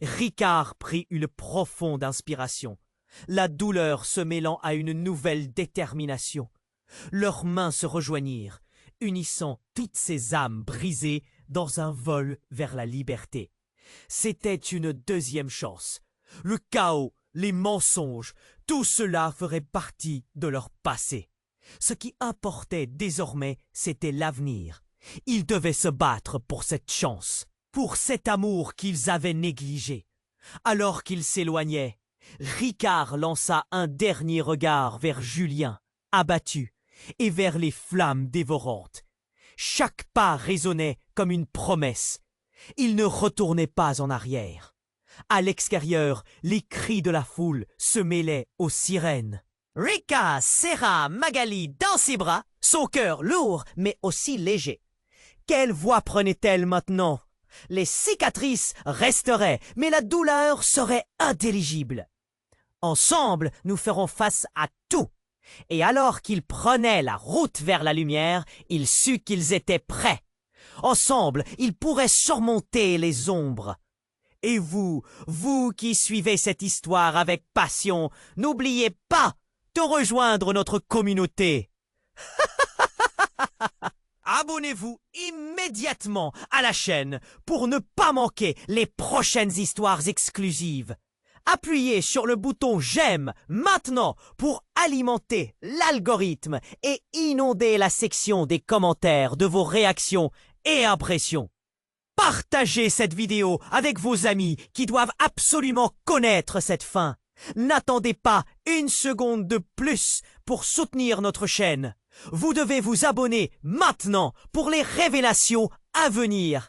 Ricard prit une profonde inspiration, la douleur se mêlant à une nouvelle détermination. Leurs mains se rejoignirent, unissant toutes ces âmes brisées dans un vol vers la liberté. C'était une deuxième chance. Le chaos, les mensonges, tout cela ferait partie de leur passé. Ce qui importait désormais, c'était l'avenir. Ils devaient se battre pour cette chance, pour cet amour qu'ils avaient négligé. Alors qu'ils s'éloignaient, Ricard lança un dernier regard vers Julien, abattu, et vers les flammes dévorantes. Chaque pas résonnait comme une promesse. Il ne retournait pas en arrière. À l'extérieur, les cris de la foule se mêlaient aux sirènes. Ricard serra Magali dans ses bras, son cœur lourd mais aussi léger. Quelle voix prenait-elle maintenant? Les cicatrices resteraient, mais la douleur serait intelligible. Ensemble, nous ferons face à tout. Et alors qu'ils prenaient la route vers la lumière, il sut qu'ils étaient prêts. Ensemble, ils pourraient surmonter les ombres. Et vous, vous qui suivez cette histoire avec passion, n'oubliez pas de rejoindre notre communauté. Abonnez-vous immédiatement à la chaîne pour ne pas manquer les prochaines histoires exclusives. Appuyez sur le bouton j'aime maintenant pour alimenter l'algorithme et inonder la section des commentaires de vos réactions et impressions. Partagez cette vidéo avec vos amis qui doivent absolument connaître cette fin. N'attendez pas une seconde de plus pour soutenir notre chaîne. Vous devez vous abonner maintenant pour les révélations à venir.